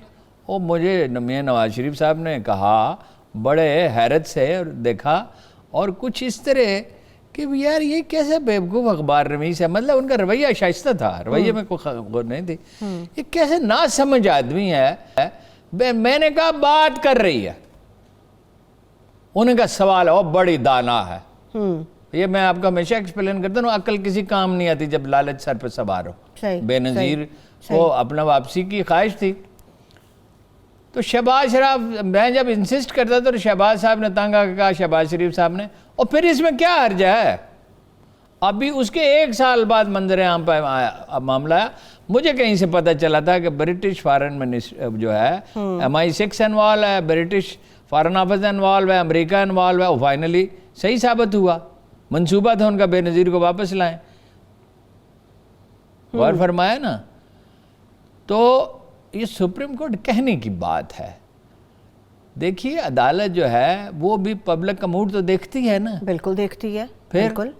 وہ مجھے میاں نواز شریف صاحب نے کہا بڑے حیرت سے اور دیکھا, اور کچھ اس طرح کہ یار یہ کیسے بیوقوف اخبار رمیز ہے. مطلب ان کا رویہ شائستہ تھا, رویے میں کوئی غور نہیں تھی. یہ کیسے ناسمجھ آدمی ہے میں نے کہا بات کر رہی ہے. انہیں کا سوال ہے وہ بڑی دانا ہے. یہ میں آپ کو ہمیشہ ایکسپلین کرتا ہوں, عقل کسی کام نہیں آتی جب لالچ سر پہ سوار ہو. بے نظیر کو اپنا واپسی کی خواہش تھی. تو شہباز شریف, میں جب انسسٹ کرتا تو شہباز صاحب نے تنگ آ کے کہا, شہباز شریف صاحب نے, اور پھر اس میں کیا حرج ہے. ابھی اس کے 1 سال بعد منظر عام پہ معاملہ ہے. مجھے کہیں سے پتہ چلا تھا کہ برٹش فارن منسٹر جو ہے MI6 انوالو ہے, برٹش فارن آفس انوالو ہے, امریکہ انوالو ہے. وہ فائنلی صحیح ثابت ہوا. منصوبہ تھا ان کا بے نظیر کو واپس لائیں. غور فرمایا نا. تو یہ سپریم کورٹ کہنے کی بات ہے. دیکھیے عدالت جو ہے وہ بھی پبلک کا موڈ تو دیکھتی ہے نا. بالکل دیکھتی ہے. پھر بالکل.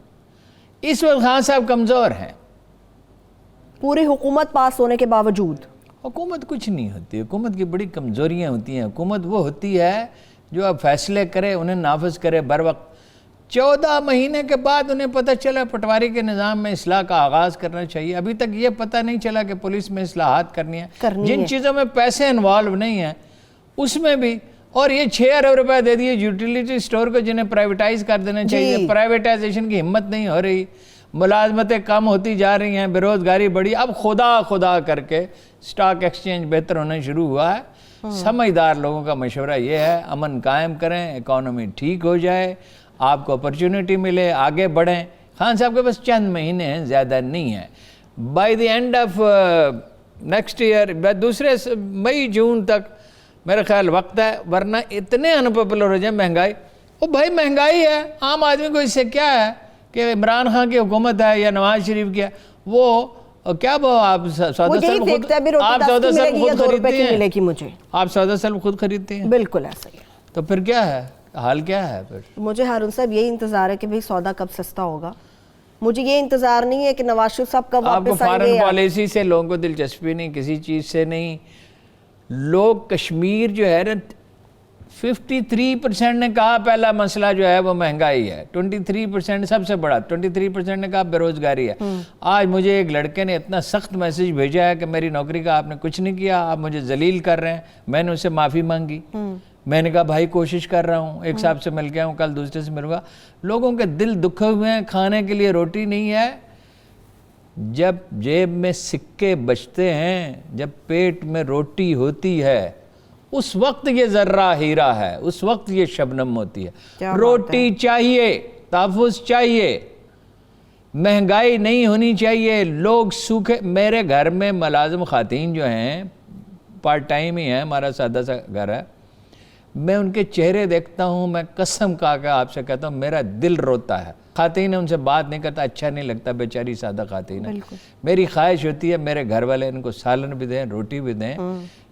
اس وقت خان صاحب کمزور ہیں. پوری حکومت پاس ہونے کے باوجود حکومت کچھ نہیں ہوتی. حکومت کی بڑی کمزوریاں ہوتی ہیں. حکومت وہ ہوتی ہے جو اب فیصلے کرے انہیں نافذ کرے بر وقت. 14 مہینے کے بعد انہیں پتہ چلا پٹواری کے نظام میں اصلاح کا آغاز کرنا چاہیے. ابھی تک یہ پتہ نہیں چلا کہ پولیس میں اصلاحات کرنی ہے. جن چیزوں میں پیسے انوالو نہیں ہیں اس میں بھی. اور یہ 6 ارب روپے دے دیے یوٹیلیٹی سٹور کو جنہیں پرائیویٹائز کر دینا چاہیے. پرائیویٹائزیشن کی ہمت نہیں ہو رہی. ملازمتیں کم ہوتی جا رہی ہیں, بے روزگاری بڑھی. اب خدا کر کے سٹاک ایکسچینج بہتر ہونا شروع ہوا ہے. سمجھدار لوگوں کا مشورہ یہ ہے امن قائم کریں, اکانومی ٹھیک ہو جائے, آپ کو اپرچونٹی ملے, آگے بڑھیں. خان صاحب کے بس چند مہینے ہیں, زیادہ نہیں ہیں. By the end of next year, دوسرے مئی جون تک میرا خیال وقت ہے, ورنہ اتنے انپاپولر ہو جائیں. مہنگائی, وہ بھائی مہنگائی ہے, عام آدمی کو اس سے کیا ہے کہ عمران خان کی حکومت ہے یا نواز شریف کی ہے, وہ کیا وہ آپ سودا سلب خود خریدتے ہیں. آپ سودا سلب خود خریدتے ہیں. بالکل ایسا ہی ہے. تو پھر کیا ہے حال, کیا ہے پھر؟ مجھے ہارون صاحب یہی انتظار ہے کہ بھئی سودا کب سستا ہوگا. مجھے یہ انتظار نہیں ہے کہ نواز شریف صاحب کب آپ کو واپس آئیں گے. فارن پالیسی سے لوگوں کو دلچسپی نہیں, کسی چیز سے نہیں. لوگ کشمیر جو ہے نا 53% نے کہا پہلا مسئلہ جو ہے وہ مہنگائی ہے. 23% سب سے بڑا 23% نے کہا بے روزگاری ہے. آج مجھے ایک لڑکے نے اتنا سخت میسیج بھیجا ہے کہ میری نوکری کا آپ نے کچھ نہیں کیا, آپ مجھے ذلیل کر رہے ہیں. میں نے اس سے معافی مانگی. میں نے کہا بھائی کوشش کر رہا ہوں, ایک صاحب سے مل گیا ہوں, کل دوسرے سے ملوں گا. لوگوں کے دل دکھے ہوئے ہیں, کھانے کے لیے روٹی نہیں ہے. جب جیب میں سکے بچتے ہیں, جب پیٹ میں روٹی ہوتی ہے, اس وقت یہ ذرہ ہیرا ہے, اس وقت یہ شبنم ہوتی ہے. روٹی چاہیے, تحفظ چاہیے, مہنگائی نہیں ہونی چاہیے. لوگ سوکھے. میرے گھر میں ملازم خواتین جو ہیں پارٹ ٹائم ہی ہیں, ہمارا سادہ سا گھر ہے, میں ان کے چہرے دیکھتا ہوں, میں قسم کھا کے آپ سے کہتا ہوں میرا دل روتا ہے. خواتین ان سے بات نہیں کرتا, اچھا نہیں لگتا, بیچاری سادہ خواتین ہے. میری خواہش ہوتی ہے میرے گھر والے ان کو سالن بھی دیں, روٹی بھی دیں,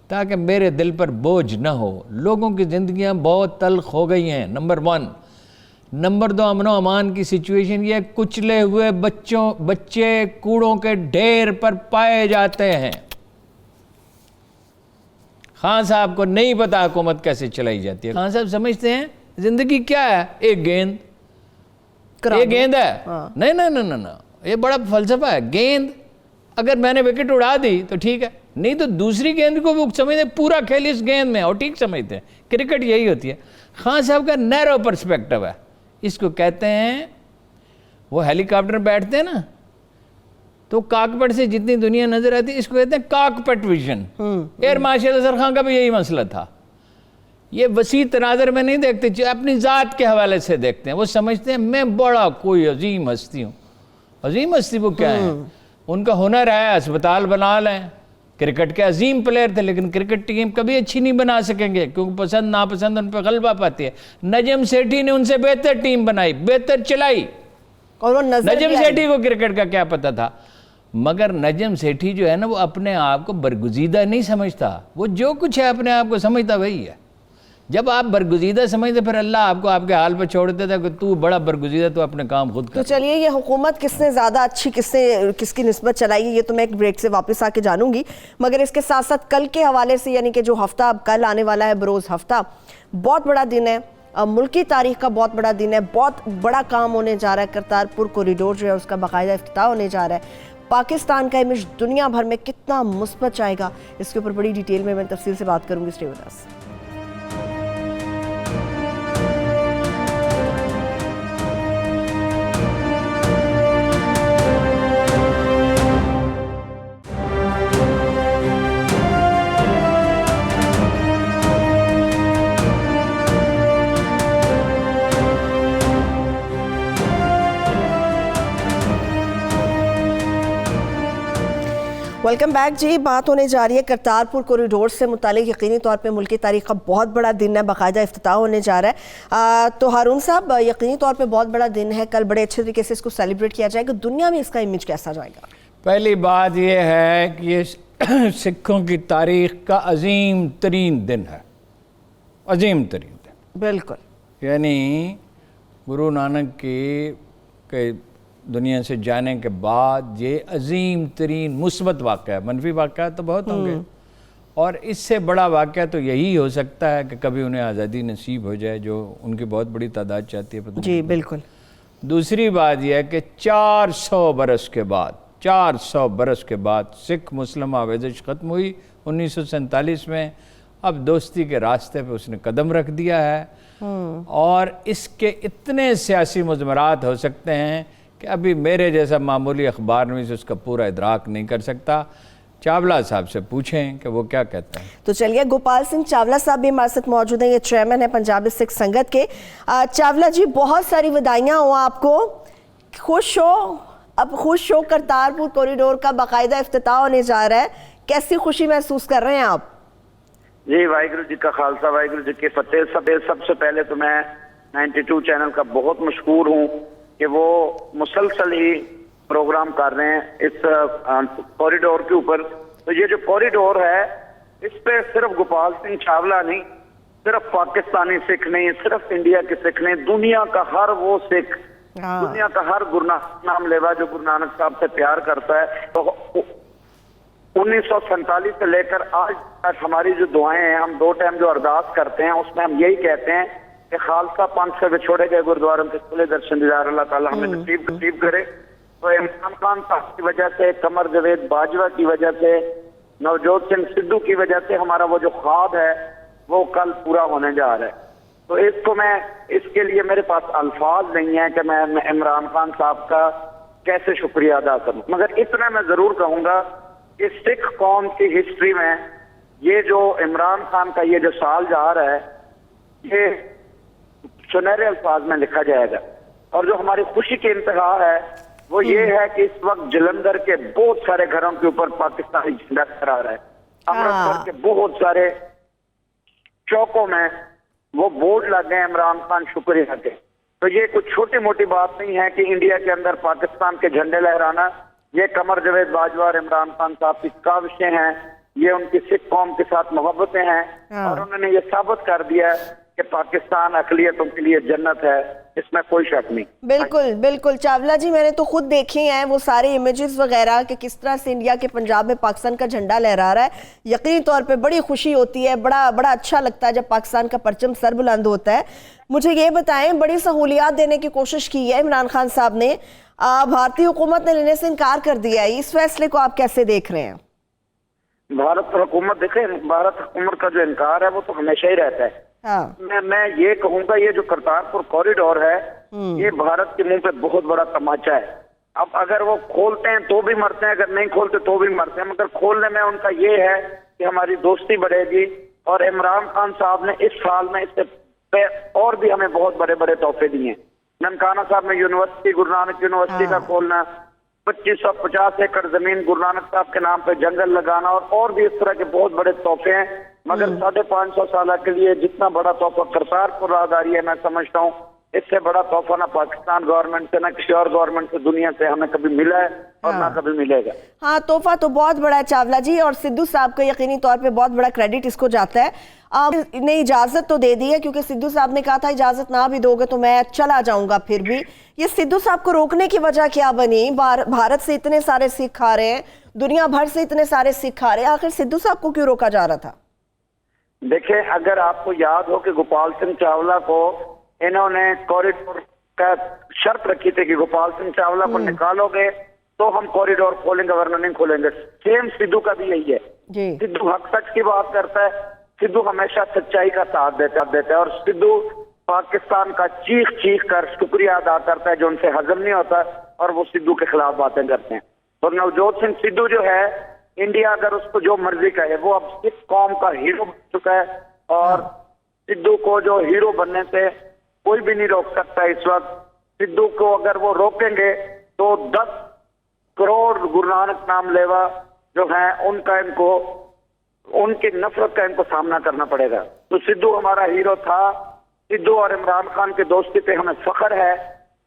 تاکہ میرے دل پر بوجھ نہ ہو. لوگوں کی زندگیاں بہت تلخ ہو گئی ہیں, نمبر 1. نمبر 2, امن و امان کی سچویشن یہ کچلے ہوئے بچے کوڑوں کے ڈھیر پر پائے جاتے ہیں. خان صاحب کو نہیں پتا حکومت کیسے چلائی جاتی ہے. خان صاحب سمجھتے ہیں زندگی کیا ہے, ایک گیند ہے. نہیں, یہ بڑا فلسفہ ہے. گیند اگر میں نے وکٹ اڑا دی تو ٹھیک ہے, نہیں تو دوسری گیند کو وہ سمجھتے ہیں پورا کھیل اس گیند میں, اور ٹھیک سمجھتے ہیں. کرکٹ یہی ہوتی ہے. خان صاحب کا نیرو پرسپیکٹو ہے. اس کو کہتے ہیں, وہ ہیلی کاپٹر بیٹھتے ہیں نا تو کاکپٹ سے جتنی دنیا نظر آتی ہے اس کو کہتے ہیں cockpit vision. Air marshal Azhar Khan کا بھی یہی مسئلہ تھا. یہ وسیع تناظر میں نہیں دیکھتے, اپنی ذات کے حوالے سے دیکھتے ہیں. وہ سمجھتے ہیں میں بڑا کوئی عظیم ہستی ہوں. عظیم ہستی وہ کیا ہے, ان کا ہنر ہے اسپتال بنا لیں. کرکٹ کے عظیم پلیئر تھے, لیکن کرکٹ ٹیم کبھی اچھی نہیں بنا سکیں گے کیونکہ پسند ناپسند ان پہ غلبہ پاتی ہے. نجم سیٹھی نے ان سے بہتر ٹیم بنائی, بہتر چلائی. اور نجم سیٹھی کو کرکٹ کا کیا پتا تھا. مگر نجم سیٹھی جو ہے نا وہ اپنے آپ کو برگزیدہ نہیں سمجھتا. وہ جو کچھ ہے اپنے آپ کو سمجھتا وہی ہے. جب آپ برگزیدہ سمجھتے پھر اللہ آپ کو آپ کے حال پہ چھوڑ دیتا ہے کہ تو بڑا برگزیدہ, تو اپنے کام خود کر. تو چلیے یہ حکومت کس نے زیادہ اچھی کس کی نسبت چلائی ہے یہ تو میں ایک بریک سے واپس آ کے جانوں گی. مگر اس کے ساتھ ساتھ کل کے حوالے سے, یعنی کہ جو ہفتہ اب کل آنے والا ہے, بروز ہفتہ, بہت بڑا دن ہے, ملکی تاریخ کا بہت بڑا دن ہے. بہت بڑا کام ہونے جا رہا ہے. کرتارپور کوریڈور جو ہے اس کا باقاعدہ افتتاح ہونے جا رہا ہے. पाकिस्तान का इमेज दुनिया भर में कितना मुस्बत जाएगा, इसके ऊपर बड़ी डिटेल में मैं तफसील से बात करूंगी। Stay with us. Welcome back जी। बात होने जा रही है करतारपुर कॉरिडोर से मुतालिक। यकीनी तौर पे मुल्की तारीख का बहुत बड़ा दिन है, बाकायदा इफ्तिताह होने जा रहा है। तो हारून साहब, यकीनी तौर पे बहुत बड़ा दिन है, कल बड़े अच्छे तरीके से इसको सेलिब्रेट किया जाएगा। दुनिया में इसका इमेज कैसा जाएगा? पहली बात यह है कि ये सिखों की तारीख का अजीम तरीन दिन है, अजीम तरीन दिन। बिल्कुल। यानी गुरु नानक के दुनिया से जाने के बाद ये अजीम तरीन मुस्बत वाक़या है। मनफी वाक़या तो बहुत होंगे, और इससे बड़ा वाक़या तो यही हो सकता है कि कभी उन्हें आज़ादी नसीब हो जाए, जो उनकी बहुत बड़ी तादाद चाहती है। जी बिल्कुल। दूसरी बात यह है कि 400 बरस के बाद सिख मुस्लिम आवेदश ख़त्म हुई 1947 में। अब दोस्ती के रास्ते पे उसने कदम रख दिया है, और इसके इतने सियासी मुज़मरात हो सकते हैं कि अभी मेरे जैसा मामूली अखबार नवीस उसका पूरा इदराक नहीं कर सकता। चावला साहब से पूछें कि वो क्या कहते हैं। तो चलिए, गोपाल सिंह चावला साहब भी हमारे साथ मौजूद हैं, ये चेयरमैन है पंजाबी सिख संगत के। चावला जी, बहुत सारी बधाइयाँ हो आपको, खुश हो। अब खुश हो, करतारपुर कॉरिडोर का बाकायदा इफ्तिताह होने जा रहा है, कैसी खुशी महसूस कर रहे हैं आप? जी, वाहिगुरु जी का खालसा, वाहिगुरु जी की फतेह। सबसे पहले तो मैं 92 चैनल का बहुत मशहूर हूँ कि वो मुसलसल ही प्रोग्राम कर रहे हैं इस कॉरिडोर के ऊपर। तो ये जो कॉरिडोर है, इस पे सिर्फ गोपाल सिंह चावला नहीं, सिर्फ पाकिस्तानी सिख नहीं, सिर्फ इंडिया के सिख नहीं, दुनिया का हर वो सिख, दुनिया का हर नाम लेवा जो गुरु नानक साहब से प्यार करता है। तो 1947 से लेकर आज तक हमारी जो दुआएं हैं, हम 2 टाइम जो अरदास करते हैं, उसमें हम यही कहते हैं कि खालसा पंथ से बिछोड़े गए गुरुद्वारों के खुले दर्शन दीदार अल्लाह ताला हमें नसीब करे। तो इमरान खान साहब की वजह से, कमर जावेद बाजवा की वजह से, नवजोत सिंह सिद्धू की वजह से हमारा वो जो ख्वाब है वो कल पूरा होने जा रहा है। तो इसके लिए मेरे पास अल्फाज नहीं है कि मैं इमरान खान साहब का कैसे शुक्रिया अदा करूं, मगर इतना मैं जरूर कहूंगा कि सिख कौम की हिस्ट्री में ये जो इमरान खान का ये जो साल जा रहा है, ये सुनहरे अल्फाज में लिखा जाएगा। और जो हमारी खुशी की इंतहा है वो ये है कि इस वक्त जलंधर के बहुत सारे घरों के ऊपर पाकिस्तानी झंडा लहरा रहा है। अमृतसर के बहुत सारे चौकों में वो बोर्ड लग गए इमरान खान शुक्रिया के। तो ये कुछ छोटी मोटी बात नहीं है कि इंडिया के अंदर पाकिस्तान के झंडे लहराना। ये कमर जावेद बाजवा और इमरान खान साहब की काविशें हैं, ये उनकी सिख कौम के साथ मोहब्बतें हैं, और उन्होंने ये साबित कर दिया है कि पाकिस्तान अकलियतों के लिए जन्नत है, इसमें कोई शक नहीं। बिल्कुल बिल्कुल चावला जी, मैंने तो खुद देखे हैं वो सारे इमेजेस वगैरह कि किस तरह से इंडिया के पंजाब में पाकिस्तान का झंडा लहरा रहा है। यकीनी तौर पे बड़ी खुशी होती है, बड़ा अच्छा लगता है जब पाकिस्तान का परचम सर बुलंद होता है। मुझे ये बताएं, बड़ी सहूलियात देने की कोशिश की है इमरान खान साहब ने, भारतीय हुकूमत ने लेने से इनकार कर दिया है, इस फैसले को आप कैसे देख रहे हैं? भारत हुकूमत, देखे, भारत हुकूमत का जो इनकार है वो तो हमेशा ही रहता है। हाँ। मैं ये कहूंगा, ये जो करतारपुर कॉरिडोर है, ये भारत के मुंह पे बहुत बड़ा तमाचा है। अब अगर वो खोलते हैं तो भी मरते हैं, अगर नहीं खोलते तो भी मरते हैं, मगर खोलने में उनका ये है कि हमारी दोस्ती बढ़ेगी। और इमरान खान साहब ने इस साल में इससे और भी हमें बहुत बड़े बड़े तोहफे दिए। ननकाना साहब में यूनिवर्सिटी, गुरु नानक यूनिवर्सिटी का खोलना, 2550 एकड़ जमीन गुरु नानक साहब के नाम पे जंगल लगाना, और भी इस तरह के बहुत बड़े तोहफे हैं। मगर 550 साल के लिए जितना बड़ा तोहफा करतारपुर राहदारी है, मैं समझता हूँ इससे बड़ा तोहफा ना पाकिस्तान गवर्नमेंट से, ना किसी और गवर्नमेंट से दुनिया से हमें कभी मिला है और ना कभी मिलेगा। हाँ, तोहफा तो बहुत बड़ा है चावला जी, और सिद्धू साहब को यकीनी तौर पे बहुत बड़ा क्रेडिट इसको जाता है। आपने इजाजत तो दे दी है, क्योंकि सिद्धू साहब ने कहा था इजाजत ना भी दोगे तो मैं चला जाऊंगा। फिर भी ये सिद्धू साहब को रोकने की वजह क्या बनी? भारत से इतने सारे सिख आ रहे हैं, दुनिया भर से इतने सारे सिख आ रहे हैं, आखिर सिद्धू साहब को क्यों रोका जा रहा था? देखिए, अगर आपको याद हो कि गोपाल सिंह चावला को इन्होंने कॉरिडोर का शर्त रखी थी कि गोपाल सिंह चावला को निकालोगे तो हम कॉरिडोर खोलेंगे वरना नहीं खोलेंगे। सेम सिद्धू का भी यही है। जी सिद्धू हक सच की बात करता है, सिद्धू हमेशा सच्चाई का साथ देता है और सिद्धू पाकिस्तान का चीख चीख कर शुक्रिया अदा करता है जो उनसे हजम नहीं होता और वो सिद्धू के खिलाफ बातें करते हैं। तो नवजोत सिंह सिद्धू जो है, इंडिया अगर उसको जो मर्जी कहे, वो अब सिख कौम का हीरो बन चुका है और सिद्धू को जो हीरो बनने से कोई भी नहीं रोक सकता इस वक्त। सिद्धू को अगर वो रोकेंगे तो 10 करोड़ गुरु नानक नाम लेवा जो है उनका इनको उनकी नफरत का इनको सामना करना पड़ेगा। तो सिद्धू हमारा हीरो था। सिद्धू और इमरान खान की दोस्ती पे हमें फख्र है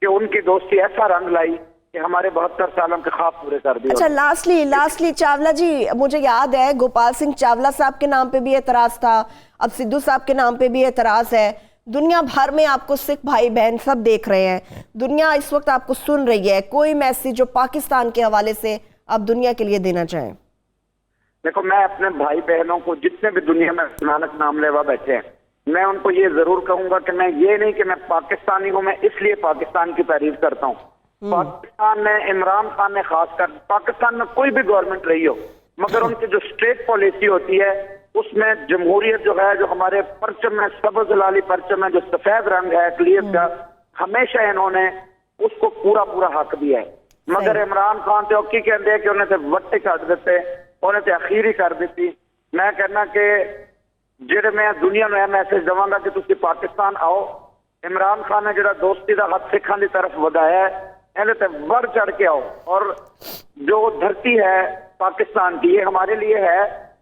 कि उनकी दोस्ती ऐसा रंग लाई कि हमारे 72 सालों के ख्वाब पूरे कर दिए। अच्छा, लास्टली चावला जी, मुझे याद है गोपाल सिंह चावला साहब के नाम पे भी एतराज था, अब सिद्धू साहब के नाम पे भी एतराज है। दुनिया भर में आपको सिख भाई बहन सब देख रहे हैं, दुनिया इस वक्त आपको सुन रही है। कोई मैसेज जो पाकिस्तान के हवाले से आप दुनिया के लिए देना चाहें? देखो, मैं अपने भाई बहनों को जितने भी दुनिया में नानक नाम लेवा बैठे हैं, मैं उनको ये जरूर कहूंगा कि मैं ये नहीं कि मैं पाकिस्तानी हूं, मैं इसलिए पाकिस्तान की तारीफ करता हूं। पाकिस्तान ने, इमरान खान ने खासकर, पाकिस्तान में कोई भी गवर्नमेंट रही हो, मगर उनकी जो स्टेट पॉलिसी होती है उसमें जमहूरियत जो है, जो हमारे परचम में सब्ज लाली परचम है, जो सफेद रंग है इकलियत का, हमेशा इन्होंने उसको पूरा पूरा हक दिया है। मगर इमरान खान तो की कहते हैं कि उन्हें तो वट्टे कट देते, उन्हें तो अखीरी कर देती। मैं कहना कि ਜਿਹੜੇ मैं दुनिया में मैसेज देवांगा कि तुसी पाकिस्तान आओ। इमरान खान ने ਜਿਹੜਾ दोस्ती का हथ सिखां की तरफ ਵਧਾਇਆ है, ਇਹਦੇ ਤੇ बढ़ चढ़ के आओ। और जो धरती है पाकिस्तान की, ये हमारे लिए है।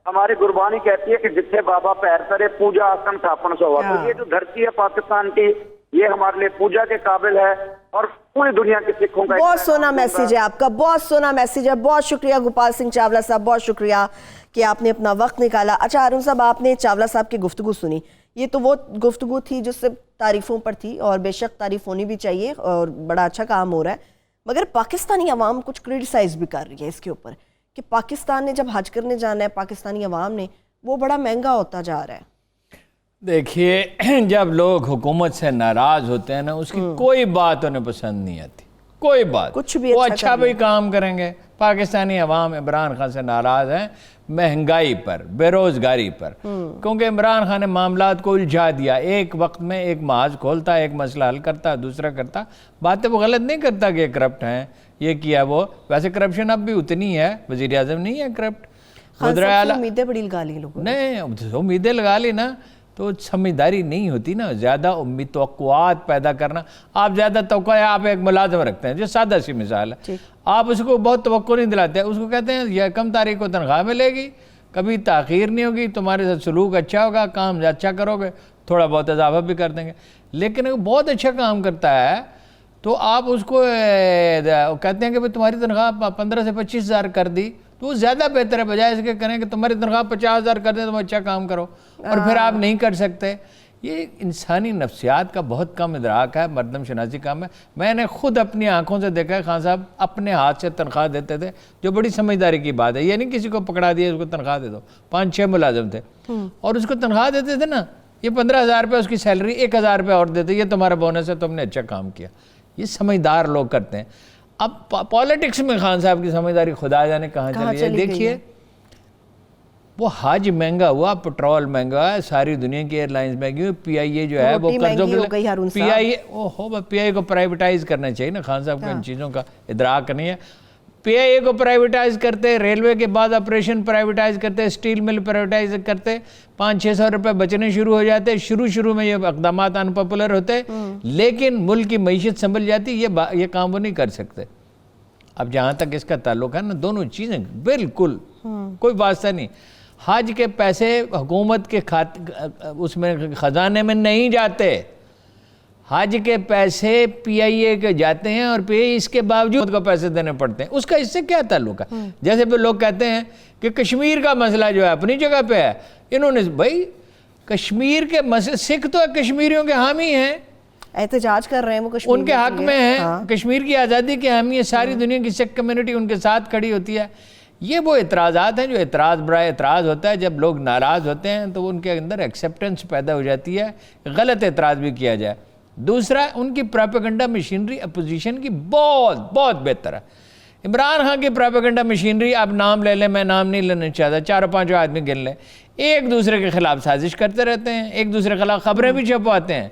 हमारी गुरबानी कहती है कि जिथे बाबा पैर करे पूजा आसन थापन सोवा। तो ये जो धरती है पाकिस्तान की, ये हमारे लिए पूजा के काबिल है और पूरी दुनिया के सिखों का बहुत सोना मैसेज है आपका, बहुत सोना मैसेज है। बहुत शुक्रिया गोपाल सिंह चावला साहब, बहुत शुक्रिया कि आपने अपना वक्त निकाला। अच्छा अरुण साहब, आपने चावला साहब की गुफ्तगू सुनी, ये तो वो गुफ्तगू थी जो सिर्फ तारीफ़ों पर थी और बेशक तारीफ़ होनी भी चाहिए और बड़ा अच्छा काम हो रहा है, मगर पाकिस्तानी अवाम कुछ क्रिटिसाइज़ भी कर रही है इसके ऊपर कि पाकिस्तान ने जब हज करने जाना है, पाकिस्तानी अवाम ने, वो बड़ा महंगा होता जा रहा है। देखिए, जब लोग हुकूमत से नाराज़ होते हैं ना, उसकी कोई बात उन्हें पसंद नहीं आती, कोई बात, कुछ भी वो अच्छा भी काम करेंगे। पाकिस्तानी अवाम इमरान खान से नाराज़ हैं महंगाई पर, बेरोज़गारी पर, क्योंकि इमरान खान ने मामलात को उलझा दिया। एक वक्त में एक महाज खोलता, एक मसला हल करता, दूसरा करता। बातें वो गलत नहीं करता कि करप्ट हैं, ये किया वो। वैसे करप्शन अब भी उतनी है, वज़ीर आज़म नहीं है करप्ट। उम्मीदें बड़ी लगा ली लोगों ने, नहीं उम्मीदें लगा ली ना, तो समझदारी नहीं होती ना। ज़्यादा उम्मीद तवक्कुआत पैदा करना, आप ज़्यादा तवक्को है, आप एक मुलाजिम रखते हैं, जो सादा सी मिसाल है, आप उसको बहुत तवक्को नहीं दिलाते हैं, उसको कहते हैं यह कम तारीख को तनख्वाह मिलेगी, कभी ताख़ीर नहीं होगी, तुम्हारे साथ सलूक अच्छा होगा, काम अच्छा करोगे, थोड़ा बहुत इजाफा भी कर देंगे। लेकिन वो बहुत अच्छा काम करता है तो आप उसको कहते हैं कि भाई तुम्हारी तनख्वाह 15 से 25 हज़ार कर दी, तो वो ज़्यादा बेहतर है, बजाय इसके करें कि तुम्हारी तनख्वाह 50 हज़ार कर दें, तुम अच्छा काम करो, और फिर आप नहीं कर सकते। ये इंसानी नफ्सियात का बहुत कम इदराक है, मरदम शनासी काम है। मैंने खुद अपनी आंखों से देखा है, खान साहब अपने हाथ से तनख्वाह देते थे, जो बड़ी समझदारी की बात है। ये नहीं किसी को पकड़ा दिया उसको तनख्वाह दे दो। 5-6 मुलाजिम थे और उसको तनख्वाह देते थे ना, ये 15,000 रुपये उसकी सैलरी, 1,000 रुपये और देते, ये तुम्हारा बोनस है, तुमने अच्छा काम किया। ये समझदार लोग करते हैं। अब पॉलिटिक्स में खान साहब की समझदारी खुदा जाने कहाँ चली है। देखिए, वो हज महंगा हुआ, पेट्रोल महंगा है, सारी दुनिया की एयरलाइंस महंगी हुई, पीआईए जो है वो कर्जों के, पीआईए को प्राइवेटाइज करना चाहिए ना। खान साहब को इन चीज़ों का इदराक नहीं है। पीआईए को प्राइवेटाइज करते, रेलवे के बाद ऑपरेशन प्राइवेटाइज करते, स्टील मिल प्राइवेटाइज करते, 500-600 रुपये बचने शुरू हो जाते। शुरू में ये इक़दाम अनपॉपुलर होते, लेकिन मुल्क की मईशत संभल जाती। ये काम वो नहीं कर सकते। अब जहाँ तक इसका ताल्लुक है ना, दोनों चीज़ें बिल्कुल कोई वास्ता नहीं। हज के पैसे हुकूमत के उसमें ख़जाने में नहीं जाते, हज के पैसे पीआईए के जाते हैं और पीआईए इसके बावजूद को पैसे देने पड़ते हैं। उसका इससे क्या ताल्लुक है? जैसे भी लोग कहते हैं कि कश्मीर का मसला जो है अपनी जगह पे है, इन्होंने भाई कश्मीर के मसले, सिख तो कश्मीरियों के हामी हैं, एहतजाज कर रहे हैं, वो कश्मीर उनके हक में है। हाँ। कश्मीर की आज़ादी के हामी है, सारी दुनिया की सिख कम्युनिटी उनके साथ खड़ी होती है। ये वो एतराज़ात हैं जो एतराज़ होता है। जब लोग नाराज़ होते हैं तो उनके अंदर एक्सेप्टेंस पैदा हो जाती है, गलत एतराज़ भी किया जाए। दूसरा, उनकी प्रोपेगेंडा मशीनरी अपोजिशन की बहुत बहुत बेहतर है। عمران خان کی پروپیگنڈا مشینری، آپ نام لے لیں، میں نام نہیں لینا چاہتا، 4-5 آدمی گن لیں، ایک دوسرے کے خلاف سازش کرتے رہتے ہیں، ایک دوسرے کے خلاف خبریں بھی چھپواتے ہیں،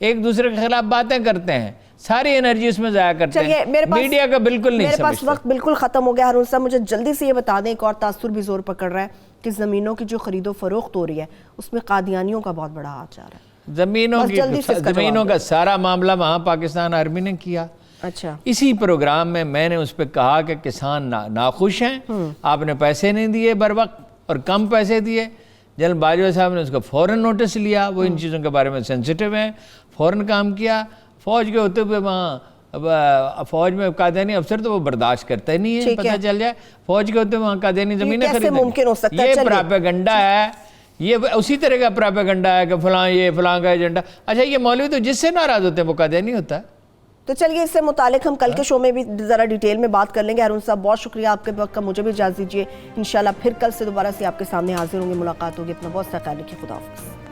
ایک دوسرے کے خلاف باتیں کرتے ہیں، ساری انرجی اس میں ضائع کرتے ہیں، میڈیا کا بالکل نہیں میرے پاس سمجھتے۔ وقت بالکل ختم ہو گیا۔ ہارون صاحب مجھے جلدی سے یہ بتا دیں، ایک اور تاثر بھی زور پکڑ رہا ہے کہ زمینوں کی جو خرید و فروخت ہو رہی ہے اس میں قادیانیوں کا بہت بڑا ہاتھ جا رہا ہے۔ زمینوں کا سارا معاملہ وہاں پاکستان آرمی نے کیا۔ اچھا، اسی پروگرام میں میں نے اس پہ کہا کہ کسان ناخوش ہیں، آپ نے پیسے نہیں دیے بر وقت اور کم پیسے دیے۔ جنرل باجوہ صاحب نے اس کا فوراً نوٹس لیا، وہ ان چیزوں کے بارے میں سینسیٹیو ہیں، فوراً کام کیا۔ فوج کے ہوتے ہوئے وہاں فوج میں قادیانی افسر تو وہ برداشت کرتا ہی نہیں ہے، پتہ چل جائے فوج کے ہوتے ہوئے وہاں قادیانی زمینیں کیسے خریدیں۔ ممکن ہو سکتا ہے؟ یہ پراپیگنڈا ہے، یہ اسی طرح کا پراپیگنڈا ہے کہ فلاں یہ فلاں کا ایجنڈا۔ اچھا، یہ مولوی تو جس سے ناراض ہوتے ہیں وہ قادیانی ہوتا ہے۔ تو چلیے اس سے متعلق ہم کل کے شو میں بھی ذرا ڈیٹیل میں بات کر لیں گے۔ ہارون صاحب بہت شکریہ آپ کے وقت کا، مجھے بھی اجازت دیجیے، انشاءاللہ پھر کل سے دوبارہ سے آپ کے سامنے حاضر ہوں گے، ملاقات ہوگی۔ اپنا بہت سا خیال رکھیے، خدا حافظ۔